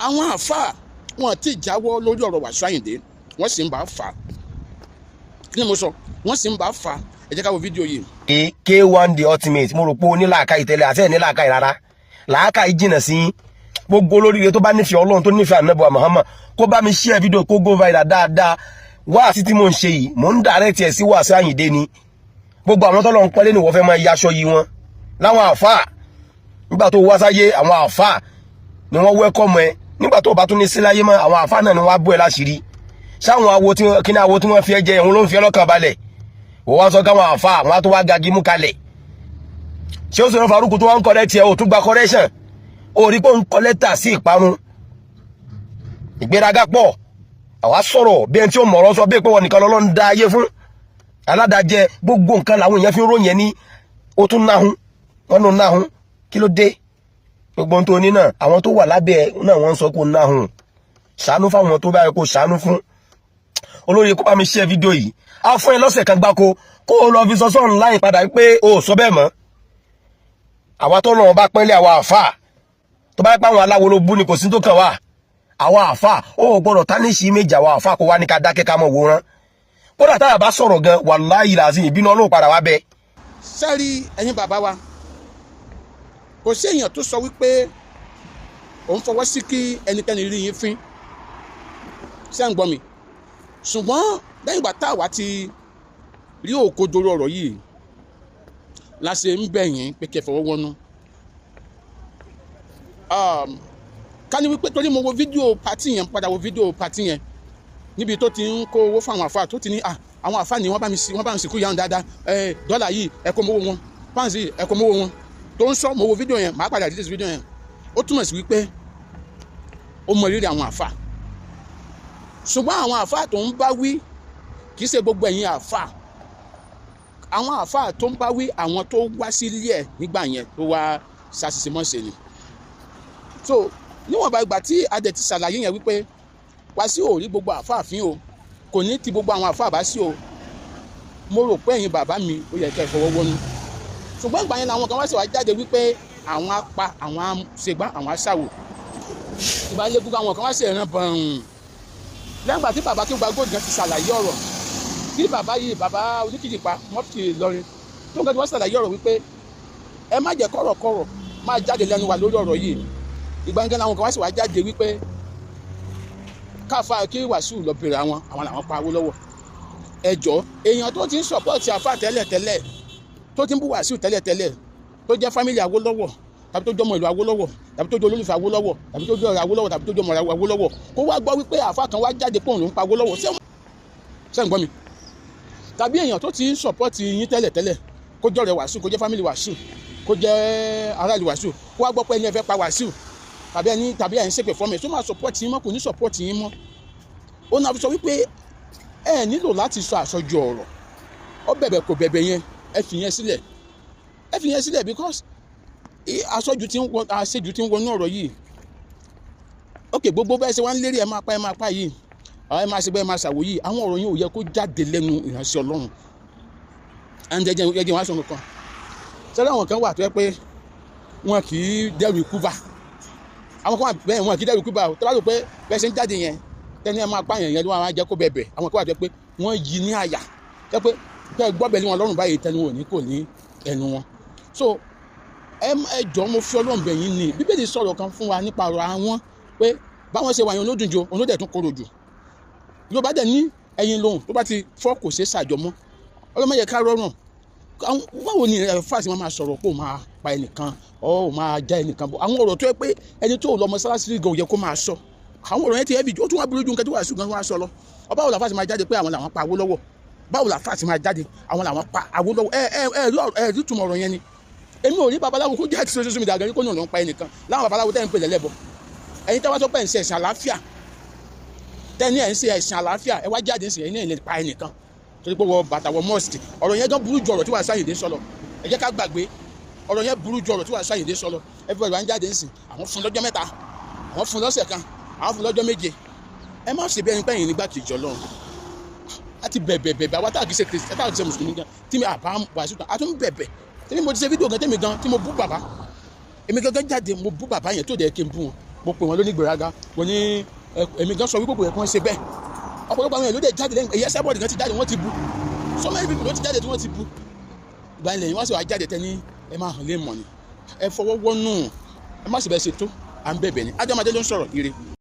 àwọn àfáà wọn ti jáwọ́ lórí ọ̀rọ̀ Wasiu Ayinde wọ́n sì ń bá fà á kí ni mo sọ wọ́n sì ń bá fà á ẹ jẹ́ ká wo fídíò yìí. K1 the ultimate mo rò pé onílàákàyè tẹ́lẹ̀ àti ẹ̀ nílàákàyè rárá làákàyè jìnnà sí gbogbo olóríire tó bá nífẹ̀ẹ́ Ọlọ́run tó nífẹ̀ẹ́ Ànábì Muhammad kó bá mi share fídíò kó go viral dáadáa wáàsí tí mò ń ṣe yìí mò ń direct ẹ̀ sí Wasiu Ayinde ni gbogbo àwọn tọ́lọ́ ń pọ́nlé ni wọ́n fẹ́ máa yaṣọ yìí wọn láwọn àfáà nígbà tó wá sáyé àwọn àfáà ni wọ́n welcome ẹ nígbà tó bá tún ní síláyé mọ́ àwọn àfáà náà ni wọ́n á bú ẹ láṣìírí sáwọn awo tí kí ni awo tí wọ́n fi ẹ jẹ òun ló ń fi ẹ lọ́kàn balẹ̀ wọ́n wá sọ káwọn àfáà àwọn á tó wá gagi mú kalẹ̀ ṣé ó sọ̀rọ̀ Faruku tó wá ń correct ẹ ò tún gba correction ó rí pé ó ń kọ lẹ́tà sí ìparun ìgbéraga pọ̀ àwa sọ̀rọ̀ bí ẹni tí ó mọ̀rọ̀ sọ bí pé wọn nìkan lọ́lọ́ ń da ayé fún aládàjẹ gbogbo nǹkan làwọn èèyàn fi ń ròyìn ẹni ó tún náhùn wọn ló náhùn kí ló dé gbogbo ohun tó ní náà àwọn tó wà lábẹ́ náà wọ́n ń sọ kó náhùn ṣàánú fáwọn tó bá yẹ kó ṣàánú fún olórí kó bá mi share fídíò yìí á fún ẹ lọ́sẹ̀ kan gbáko kó o lọ fi sọ sọ́run láì padà pé o sọ bẹ́ẹ̀ mọ́ àwa tó lọ́wọ́ bá pẹ́lẹ́ àwa àfà tó bá yẹ pé àwọn aláwo ló bú ni kò sí tó kàn wá àwa àfà ó gbọ́dọ̀ tánìṣì méjì àwa àfà kó wá ní ká dákẹ́ ká mọ̀ wòran kódà táyà bá sọ̀rọ̀ gan wàláhì làzim ìbínú Ọlọ́run padà wá bẹ́ẹ̀. sẹ́rí ẹ̀yin bàbá wa kò sí èèyàn tó sọ wípé òun fọwọ́ sí kí ẹnikẹ́ni rí yín fín ṣé ń gbọ́ mi ṣùgbọ́n lẹ́yìn ìgbà táwa ti rí òkodoro ọ̀rọ̀ yìí la ṣe ń bẹ̀ yín pé kẹ́ fọwọ́ wọnú ká ní wípé torí mo wo fídíò pàtí yẹn padà wo fídíò pàtí yẹn níbi tó ti ń kó owó fún àwọn àfáà tó ti ní àwọn àfáà ni wọ́n bá mi sìnkú yàn dáadáa dọ́là yìí ẹ kó mowó wọn pounds yìí ẹ kó mowó wọn tó ń sọ mo wo fídíò yẹn màá padà dé fídíò yẹn ó túmọ̀ sí wípé ó mọ rírì àwọn àfáà ṣùgbọ́n àwọn àfáà tó ń bá wí kì í ṣe gbogbo ẹ̀yin àfáà àwọn àfáà tó ń bá wí àwọn tó wá sílé ẹ̀ nígbà yẹn tó wá ṣàṣìṣe mọ́ṣe ni so níwọ̀nba ìgbà tí adẹ̀ ti ṣàlàyé yẹn wípé Wasiu ò rí gbogbo àfáà fín o kò ní ti gbogbo àwọn àfáà bá sí o mo rò pé ẹ̀yin bàbá mi ó yẹ kẹ́ ẹ fọwọ́ wọnú ṣùgbọ́n ìgbà yẹn làwọn kan wá sí wa jáde wípé àwọn apá àwọn ṣègbà àwọn aṣáwò ìgbà ilé gbogbo àwọn kan wá sí ẹ̀ràn bọ̀ọ̀n lẹ́yìn ìgbà tí bàbá kí gba góòdù kan ti ṣàlàyé ọ̀rọ̀ kí bàbá yìí bàbá oníkìjìpá mọ́fìtì Ìlọrin tó ń gbẹ́dọ̀ wá ṣàlàyé ọ̀rọ̀ wípé ẹ má jẹ́ kọ̀rọ̀kọ̀rọ̀ máa jáde lẹ́nu wa lórí ọ̀rọ̀ yìí ìgbà yẹn làwọn kan wá sí wa jáde wípé káfa kí Wasiu lọ bèrè àwọn làwọn pa Awólọ́wọ̀ ẹjọ́ èèyàn tó ti ń sọ̀pọ̀tì àfà tẹ́lẹ̀tẹ́lẹ̀ tó ti ń bú Wasiu tẹ́lẹ̀tẹ́lẹ̀ tó jẹ́ fámìlì Awólọ́wọ̀ tàbí tó jọmọ ìlú Awólọ́wọ̀ tàbí tó jẹ́ olólùfẹ́ Awólọ́wọ̀ tàbí tó jẹ́ ọ̀rẹ́ Awólọ́wọ̀ tàbí tó jọmọ Awólọ́wọ̀ kó wá gbọ́ wípé àfà kan wá jáde pé òun ló ń pa Awólọ́wọ̀ ṣé ń gbọ́ mi tàbí èèyàn tó ti ń sọ̀pọ̀tì yín tẹ́lẹ̀tẹ́lẹ̀ kó jẹ́ ọ̀rẹ́ Wasiu kó jẹ́ fámìlì Wasiu kó jẹ́ aráàlú Wasiu kó wá gbọ́ pé ẹni ẹ fẹ́ pa Wasiu tàbí ẹ̀ ń ṣépè fọ́mẹ̀ tó máa sọ̀pọ̀tì yín mọ́ kò ní sọ̀pọ̀tì yín mọ́ ó náà fi sọ wípé ẹ nílò láti sọ àsọjù ọ̀rọ̀ ó bẹ̀bẹ̀ kò bẹ̀bẹ̀ yẹn ẹ fi yẹn sílẹ̀ because àsọjù ti ń wọnú ọ̀rọ̀ yìí ok gbogbo bẹ́ẹ̀ ṣe wá ń lérí ẹ máa pa yìí ẹ máa ṣe bẹ́ẹ̀ máa ṣàwò yìí àwọn ọ̀rọ̀ yìí ò yẹ kó jáde lẹ́nu ìránṣẹ́ Ọlọ́run ẹ̀ǹdẹ̀jẹ̀ wọn aṣọ nǹkan sẹ́lẹ̀ àwọn kan wà tó yẹ pé wọn kì í dẹ́rù ikú bá àwọn kan wà bẹ́ẹ̀ wọn kì í dẹ́rù ikú bá tó bá rò pé bẹ́ẹ̀ ṣe ń jáde yẹn tẹ́ni ẹ máa pààyàn yẹn ló máa jẹ́ kó bẹ̀bẹ̀ àwọn kan wà tó yẹ pé wọ́n yí ní àyà tẹ́ pé kẹ́ gbọ́ bẹ̀lí wọn lọ́rùn báyìí tẹnu wọn ní kò ní ẹnu wọn so ẹ jọ̀ọ́ mo fi Ọlọ́run bẹ̀ yín ni Bíbélì sọ̀rọ̀ kan fún wa nípa ọ̀rọ̀ àwọn pé báwọn ṣe wà yẹn olódùn jo olódẹ̀ tún korò jù ló bá dẹ̀ ní ẹyin lóhùn tó bá ti fọ́ kò ṣeé ṣàjọmọ́ ọlọ́mọ yẹ ká rọrùn báwo ni fáàsì wọn máa sọ̀rọ̀ pé ó máa pa ẹnìkan ó máa já ẹnìkan bọ̀ àwọn ọ̀rọ̀ tó yẹ pé ẹni tó lọ mọ́sálásí gan yẹ kó máa sọ àwọn ọ̀rọ̀ yẹn ti heavy ó tún wá burú ju nǹkan tí Wasiu gan wá sọ lọ báwo la fáàsì máa jáde pé àwọn làwọn pa Awólọ́wọ̀ báwo la fáàsì máa jáde àwọn làwọn pa Awólọ́wọ̀ ẹ rí túmọ̀ ọ̀rọ̀ yẹn ni èmi ò rí babaláwo kó jẹ́ àti social media gan kó ní ọ̀nà ń pa ẹnìkan láwọn babaláwo tẹ́ ń pè lẹ́lẹ́bọ ẹ̀yin tẹ́wọ́ sọ pé ẹ̀ ń ṣe ẹ̀sìn àlàáfíà tẹ́ni ẹ̀ ń ṣe ẹ̀sìn àlàáfíà ẹ wá jáde ń ṣe ẹ̀yin náà pa ẹnìkan torí pé wọ́n bàtà wọ mọ́ọ̀sì ọ̀rọ̀ yẹn gan burú ju ọ̀rọ̀ tí Wasiu Ayinde sọ lọ ẹ jẹ́ ká gbàgbé ọ̀rọ̀ yẹn burú ju ọ̀rọ̀ tí Wasiu Ayinde sọ lọ everybody wá ń jáde ń sìn àwọn fún lọ́jọ́ mẹ́ta àwọn fún lọ́sẹ̀ kan àwọn fún lọ́jọ́ méje ẹ má ṣe bí ẹni pẹ́yìn nígbà kejì Ọlọ́run àti bẹ̀bẹ̀ àwọn táàkì ṣe kristi táàkì ṣe mùsùlùmí gan tí mi àbá Wasiu tán àtún bẹ̀bẹ̀ tẹ́mi mo ti ṣe fídíò gan tẹ́mi gan tí mo bú bàbá èmi gangan jáde mo bú bàbá yẹn tó dẹ̀ kí n bú wọn mo pè wọ́n lóní gbèrágà mo ní èmi gan sọ wípé kò yẹ kí wọ́n ṣe bẹ́ẹ̀ ọ̀pọ̀lọpọ̀ àwọn èèyàn ló dé jáde lẹ́yìn èyí ẹsẹ̀ bọ́ọ̀dì kan ti jáde wọ́n ti bu so many people ló ti jáde tí wọ́n ti bu ìgbà ilẹ̀ yìí wọ́n sì wá jáde tẹ́ni ẹ máa hàn lé mọ̀ ni ẹ fọwọ́ wọ́nú ẹ má sì bẹ́ẹ̀ ṣe tó à ń bẹ̀bẹ̀ ni Adéọmọdé ló ń sọ̀rọ̀ ire.